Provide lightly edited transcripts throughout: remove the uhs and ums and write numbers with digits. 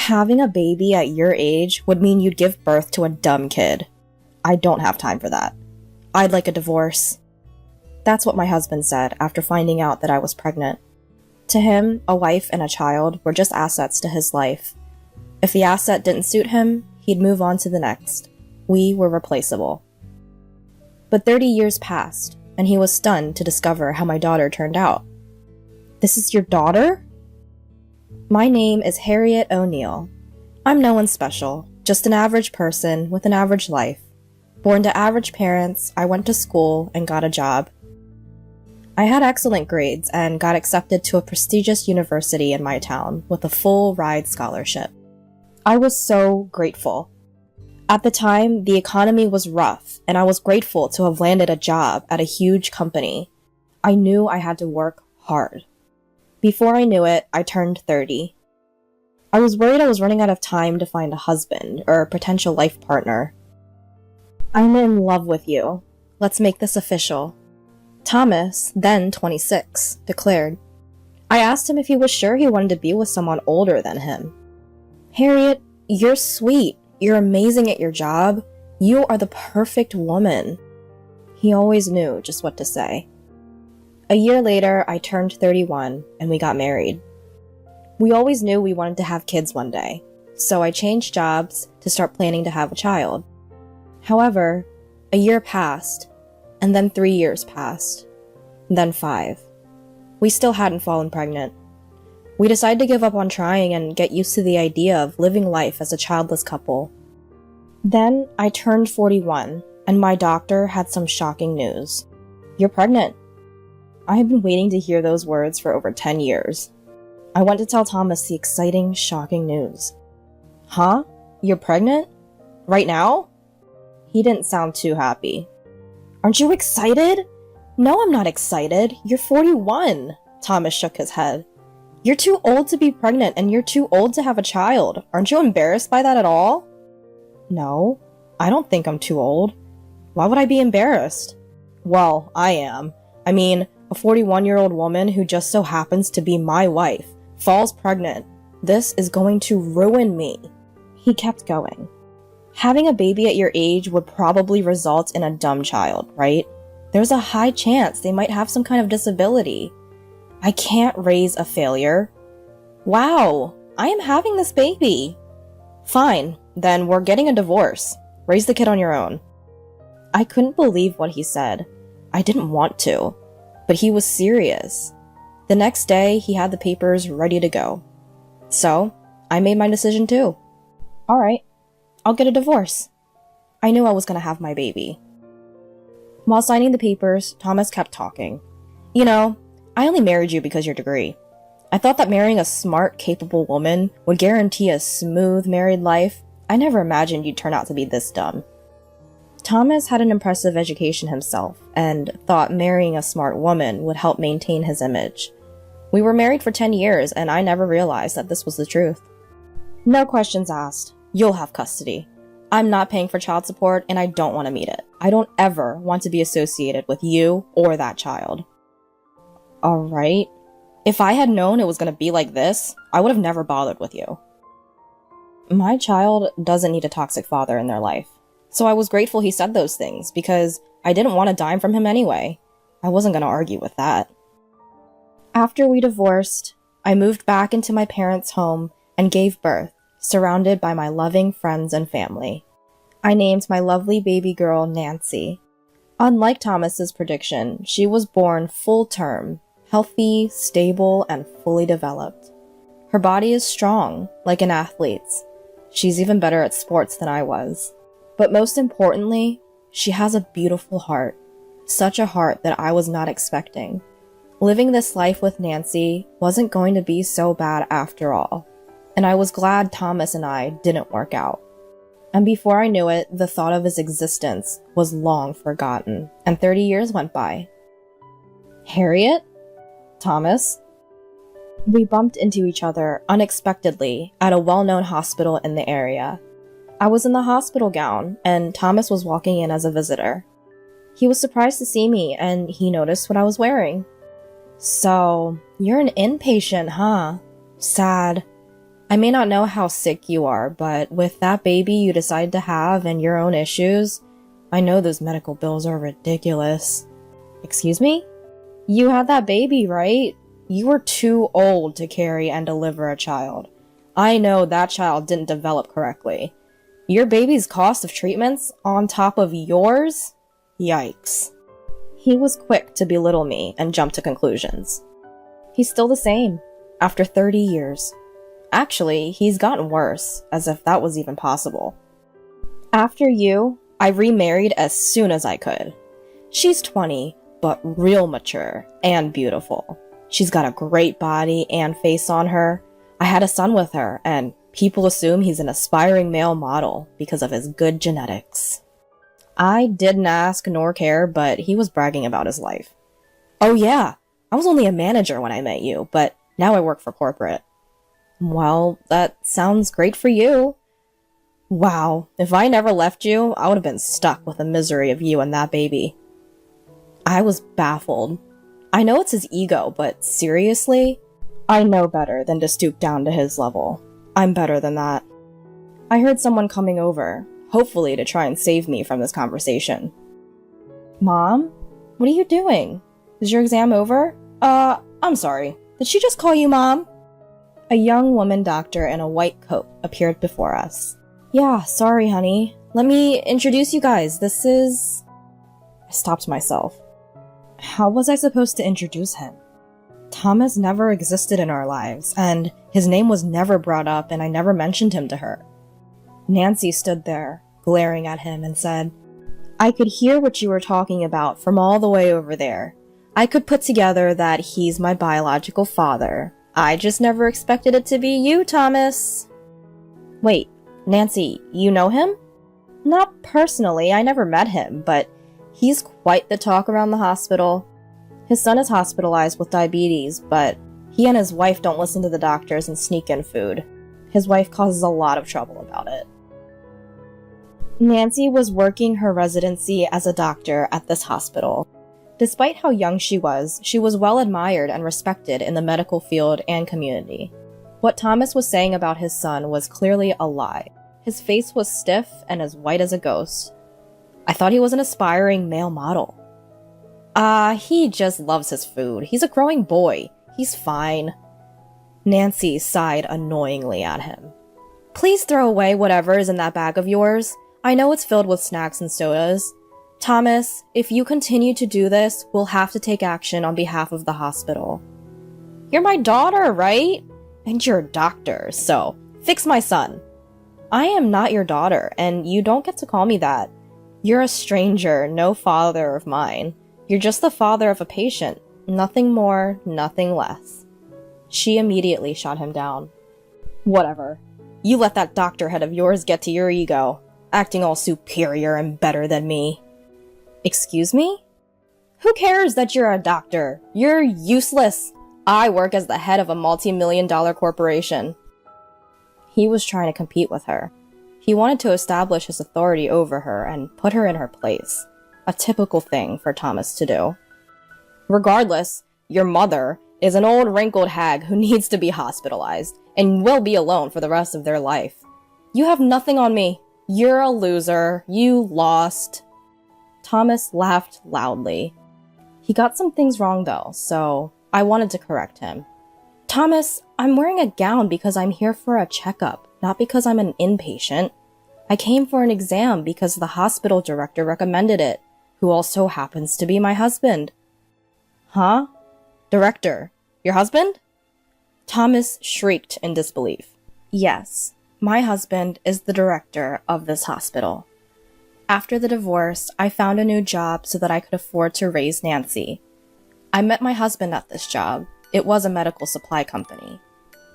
Having a baby at your age would mean you'd give birth to a dumb kid. I don't have time for that. I'd like a divorce. That's what my husband said after finding out that I was pregnant. To him, a wife and a child were just assets to his life. If the asset didn't suit him, he'd move on to the next. We were replaceable. But 30 years passed, and he was stunned to discover how my daughter turned out. This is your daughter? My name is Harriet O'Neill. I'm no one special, just an average person with an average life. Born to average parents, I went to school and got a job. I had excellent grades and got accepted to a prestigious university in my town with a full ride scholarship. I was so grateful. At the time, the economy was rough, and I was grateful to have landed a job at a huge company. I knew I had to work hard. Before I knew it, I turned 30. I was worried I was running out of time to find a husband or a potential life partner. I'm in love with you. Let's make this official. Thomas, then 26, declared. I asked him if he was sure he wanted to be with someone older than him. Harriet, you're sweet. You're amazing at your job. You are the perfect woman. He always knew just what to say. A year later, I turned 31 and we got married. We always knew we wanted to have kids one day, so I changed jobs to start planning to have a child. However, a year passed, and then 3 years passed, and then 5. We still hadn't fallen pregnant. We decided to give up on trying and get used to the idea of living life as a childless couple. Then I turned 41, and my doctor had some shocking news. You're pregnant. I had been waiting to hear those words for over 10 years. I went to tell Thomas the exciting, shocking news. Huh? You're pregnant? Right now? He didn't sound too happy. Aren't you excited? No, I'm not excited. You're 41. Thomas shook his head. You're too old to be pregnant and you're too old to have a child. Aren't you embarrassed by that at all? No, I don't think I'm too old. Why would I be embarrassed? Well, I am. I mean, a 41-year-old woman who just so happens to be my wife falls pregnant. This is going to ruin me. He kept going. Having a baby at your age would probably result in a dumb child, right? There's a high chance they might have some kind of disability. I can't raise a failure. Wow, I am having this baby. Fine, then we're getting a divorce. Raise the kid on your own. I couldn't believe what he said. I didn't want to, but he was serious. The next day, he had the papers ready to go. So, I made my decision too. All right, I'll get a divorce. I knew I was going to have my baby. While signing the papers, Thomas kept talking. You know, I only married you because of your degree. I thought that marrying a smart, capable woman would guarantee a smooth married life. I never imagined you'd turn out to be this dumb. Thomas had an impressive education himself and thought marrying a smart woman would help maintain his image. We were married for 10 years and I never realized that this was the truth. No questions asked. You'll have custody. I'm not paying for child support and I don't want to meet it. I don't ever want to be associated with you or that child. Alright. If I had known it was going to be like this, I would have never bothered with you. My child doesn't need a toxic father in their life. So I was grateful he said those things because I didn't want a dime from him anyway. I wasn't going to argue with that. After we divorced, I moved back into my parents' home and gave birth, surrounded by my loving friends and family. I named my lovely baby girl Nancy. Unlike Thomas's prediction, she was born full term, healthy, stable, and fully developed. Her body is strong, like an athlete's. She's even better at sports than I was. But most importantly, she has a beautiful heart. Such a heart that I was not expecting. Living this life with Nancy wasn't going to be so bad after all. And I was glad Thomas and I didn't work out. And before I knew it, the thought of his existence was long forgotten, and 30 years went by. Harriet? Thomas? We bumped into each other unexpectedly at a well-known hospital in the area. I was in the hospital gown, and Thomas was walking in as a visitor. He was surprised to see me, and he noticed what I was wearing. So, you're an inpatient, huh? Sad. I may not know how sick you are, but with that baby you decide to have and your own issues, I know those medical bills are ridiculous. Excuse me? You had that baby, right? You were too old to carry and deliver a child. I know that child didn't develop correctly. Your baby's cost of treatments on top of yours? Yikes. He was quick to belittle me and jump to conclusions. He's still the same, after 30 years. Actually, he's gotten worse, as if that was even possible. After you, I remarried as soon as I could. She's 20, but real mature and beautiful. She's got a great body and face on her. I had a son with her, and people assume he's an aspiring male model because of his good genetics. I didn't ask nor care, but he was bragging about his life. Oh yeah, I was only a manager when I met you, but now I work for corporate. Well, that sounds great for you. Wow, if I never left you, I would have been stuck with the misery of you and that baby. I was baffled. I know it's his ego, but seriously? I know better than to stoop down to his level. I'm better than that. I heard someone coming over, hopefully to try and save me from this conversation. Mom? What are you doing? Is your exam over? I'm sorry. Did she just call you Mom? A young woman doctor in a white coat appeared before us. Yeah, sorry, honey. Let me introduce you guys. This is... I stopped myself. How was I supposed to introduce him? Thomas never existed in our lives, and his name was never brought up, and I never mentioned him to her. Nancy stood there, glaring at him, and said, I could hear what you were talking about from all the way over there. I could put together that he's my biological father. I just never expected it to be you, Thomas. Wait, Nancy, you know him? Not personally, I never met him, but he's quite the talk around the hospital. His son is hospitalized with diabetes, but he and his wife don't listen to the doctors and sneak in food. His wife causes a lot of trouble about it. Nancy was working her residency as a doctor at this hospital. Despite how young she was well admired and respected in the medical field and community. What Thomas was saying about his son was clearly a lie. His face was stiff and as white as a ghost. I thought he was an aspiring male model. He just loves his food. He's a growing boy. He's fine. Nancy sighed annoyingly at him. Please throw away whatever is in that bag of yours. I know it's filled with snacks and sodas. Thomas, if you continue to do this, we'll have to take action on behalf of the hospital. You're my daughter, right? And you're a doctor, so fix my son. I am not your daughter, and you don't get to call me that. You're a stranger, no father of mine. You're just the father of a patient. Nothing more, nothing less. She immediately shot him down. Whatever. You let that doctor head of yours get to your ego, acting all superior and better than me. Excuse me? Who cares that you're a doctor? You're useless. I work as the head of a multi-million-dollar corporation. He was trying to compete with her. He wanted to establish his authority over her and put her in her place. A typical thing for Thomas to do. Regardless, your mother is an old wrinkled hag who needs to be hospitalized and will be alone for the rest of their life. You have nothing on me. You're a loser. You lost. Thomas laughed loudly. He got some things wrong though, so I wanted to correct him. Thomas, I'm wearing a gown because I'm here for a checkup, not because I'm an inpatient. I came for an exam because the hospital director recommended it, who also happens to be my husband. Huh? Director, your husband? Thomas shrieked in disbelief. Yes, my husband is the director of this hospital. After the divorce, I found a new job so that I could afford to raise Nancy. I met my husband at this job. It was a medical supply company.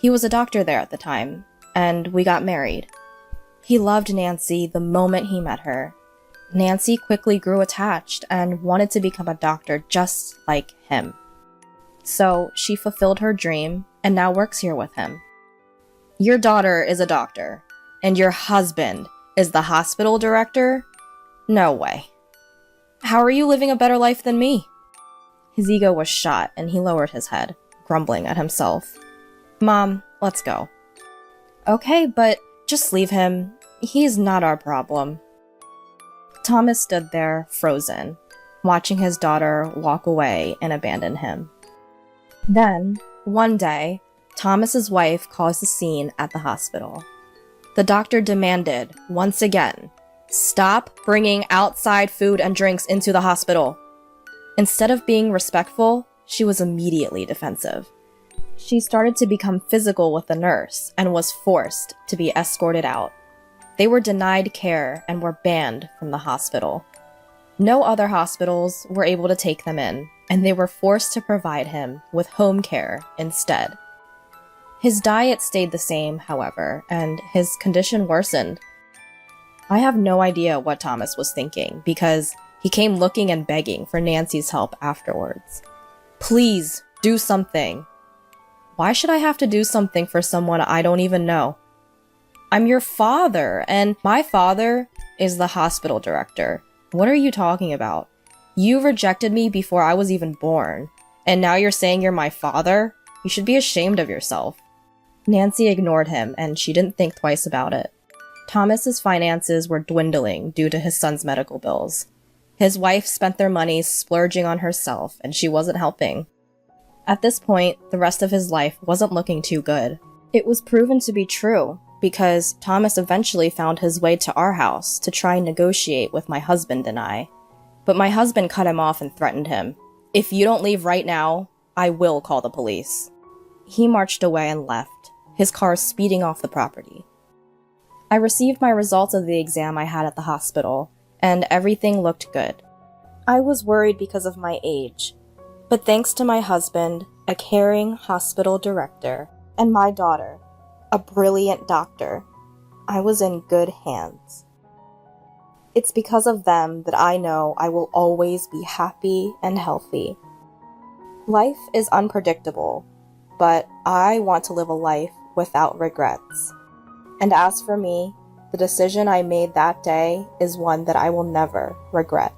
He was a doctor there at the time, and we got married. He loved Nancy the moment he met her. Nancy quickly grew attached and wanted to become a doctor just like him. So she fulfilled her dream and now works here with him. Your daughter is a doctor, and your husband is the hospital director? No way. How are you living a better life than me? His ego was shot and he lowered his head, grumbling at himself. Mom, let's go. Okay, but just leave him. He's not our problem. Thomas stood there, frozen, watching his daughter walk away and abandon him. Then, one day, Thomas's wife caused a scene at the hospital. The doctor demanded, once again, stop bringing outside food and drinks into the hospital. Instead of being respectful, she was immediately defensive. She started to become physical with the nurse and was forced to be escorted out. They were denied care and were banned from the hospital. No other hospitals were able to take them in, and they were forced to provide him with home care instead. His diet stayed the same, however, and his condition worsened. I have no idea what Thomas was thinking, because he came looking and begging for Nancy's help afterwards. Please, do something. Why should I have to do something for someone I don't even know? I'm your father, and my father is the hospital director. What are you talking about? You rejected me before I was even born, and now you're saying you're my father? You should be ashamed of yourself. Nancy ignored him, and she didn't think twice about it. Thomas's finances were dwindling due to his son's medical bills. His wife spent their money splurging on herself, and she wasn't helping. At this point, the rest of his life wasn't looking too good. It was proven to be true, because Thomas eventually found his way to our house to try and negotiate with my husband and I. But my husband cut him off and threatened him. If you don't leave right now, I will call the police. He marched away and left, his car speeding off the property. I received my results of the exam I had at the hospital, and everything looked good. I was worried because of my age, but thanks to my husband, a caring hospital director, and my daughter, a brilliant doctor, I was in good hands. It's because of them that I know I will always be happy and healthy. Life is unpredictable, but I want to live a life without regrets. And as for me, the decision I made that day is one that I will never regret.